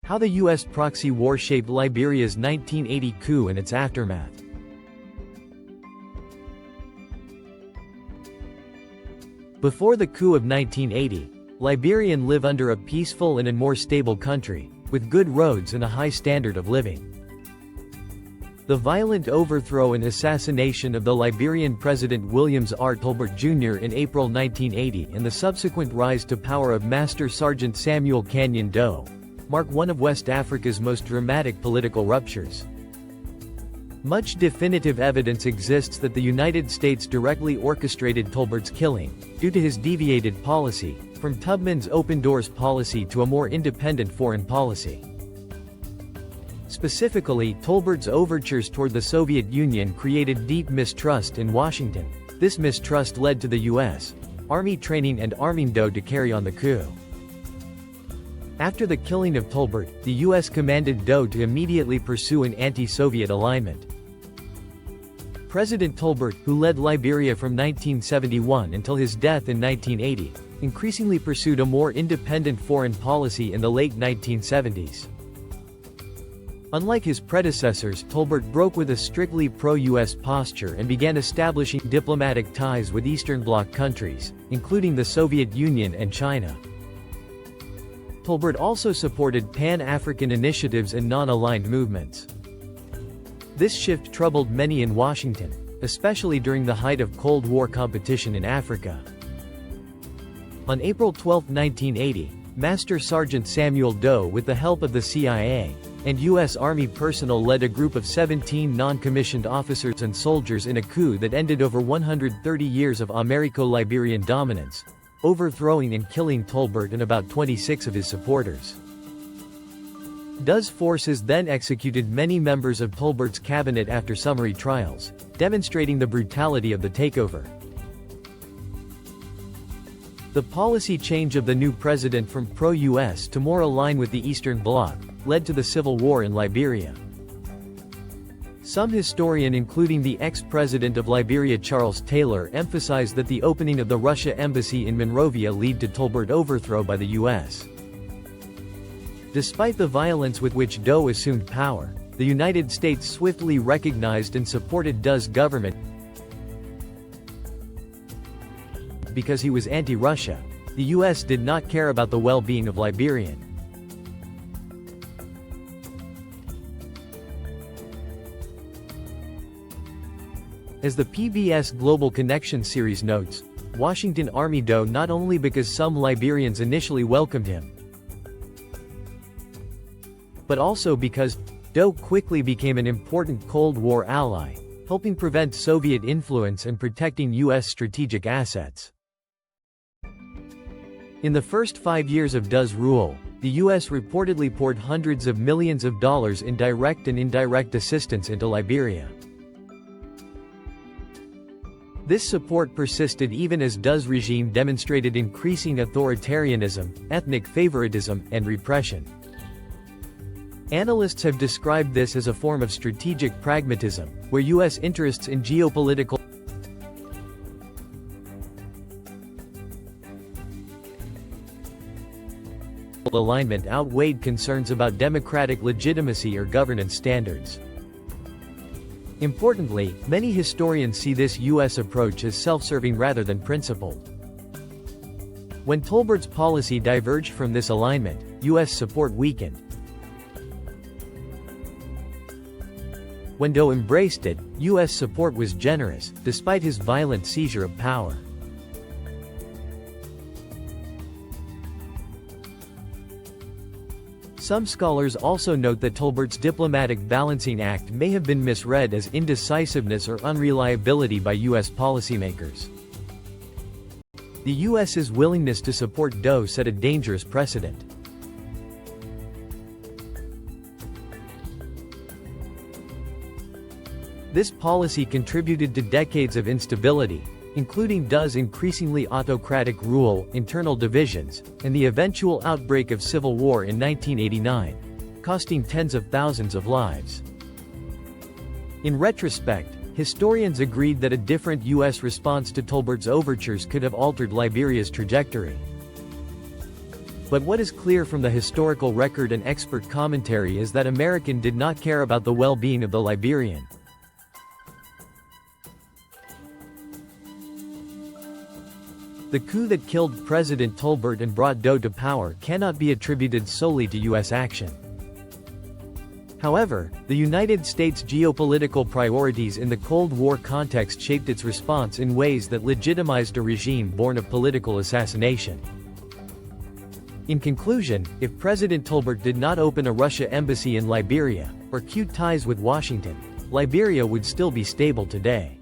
How the U.S. proxy war shaped Liberia's 1980 coup and its aftermath. Before the coup of 1980, Liberians lived under a peaceful and a more stable country, with good roads and a high standard of living. The violent overthrow and assassination of the Liberian President William R. Tolbert Jr. in April 1980 and the subsequent rise to power of Master Sergeant Samuel Canyon Doe mark one of West Africa's most dramatic political ruptures. Much definitive evidence exists that the United States directly orchestrated Tolbert's killing, due to his deviated policy, from Tubman's open doors policy to a more independent foreign policy. Specifically, Tolbert's overtures toward the Soviet Union created deep mistrust in Washington. This mistrust led to the U.S. Army training and arming Doe to carry on the coup. After the killing of Tolbert, the U.S. commanded Doe to immediately pursue an anti-Soviet alignment. President Tolbert, who led Liberia from 1971 until his death in 1980, increasingly pursued a more independent foreign policy in the late 1970s. Unlike his predecessors, Tolbert broke with a strictly pro-U.S. posture and began establishing diplomatic ties with Eastern Bloc countries, including the Soviet Union and China. Tolbert also supported Pan-African initiatives and non-aligned movements. This shift troubled many in Washington, especially during the height of Cold War competition in Africa. On April 12, 1980, Master Sergeant Samuel Doe, with the help of the CIA and U.S. Army personnel, led a group of 17 non-commissioned officers and soldiers in a coup that ended over 130 years of Americo-Liberian dominance, overthrowing and killing Tolbert and about 26 of his supporters. Doe's forces then executed many members of Tolbert's cabinet after summary trials, demonstrating the brutality of the takeover. The policy change of the new president from pro-US to more align with the Eastern Bloc led to the civil war in Liberia. Some historians, including the ex-president of Liberia Charles Taylor, emphasized that the opening of the Russia embassy in Monrovia led to Tolbert overthrow by the U.S. Despite the violence with which Doe assumed power, the United States swiftly recognized and supported Doe's government because he was anti-Russia. The U.S. did not care about the well-being of Liberians. As the PBS Global Connection series notes, Washington armed Doe not only because some Liberians initially welcomed him, but also because Doe quickly became an important Cold War ally, helping prevent Soviet influence and protecting U.S. strategic assets. In the first 5 years of Doe's rule, the U.S. reportedly poured hundreds of millions of dollars in direct and indirect assistance into Liberia. This support persisted even as Doe's regime demonstrated increasing authoritarianism, ethnic favoritism, and repression. Analysts have described this as a form of strategic pragmatism, where U.S. interests in geopolitical alignment outweighed concerns about democratic legitimacy or governance standards. Importantly, many historians see this U.S. approach as self-serving rather than principled. When Tolbert's policy diverged from this alignment, U.S. support weakened. When Doe embraced it, U.S. support was generous, despite his violent seizure of power. Some scholars also note that Tolbert's diplomatic balancing act may have been misread as indecisiveness or unreliability by U.S. policymakers. The U.S.'s willingness to support Doe set a dangerous precedent. This policy contributed to decades of instability, including Doe's increasingly autocratic rule, internal divisions, and the eventual outbreak of civil war in 1989, costing tens of thousands of lives. In retrospect, historians agreed that a different U.S. response to Tolbert's overtures could have altered Liberia's trajectory. But what is clear from the historical record and expert commentary is that American did not care about the well-being of the Liberian. The coup that killed President Tolbert and brought Doe to power cannot be attributed solely to U.S. action. However, the United States' geopolitical priorities in the Cold War context shaped its response in ways that legitimized a regime born of political assassination. In conclusion, if President Tolbert did not open a Russia embassy in Liberia, or cut ties with Washington, Liberia would still be stable today.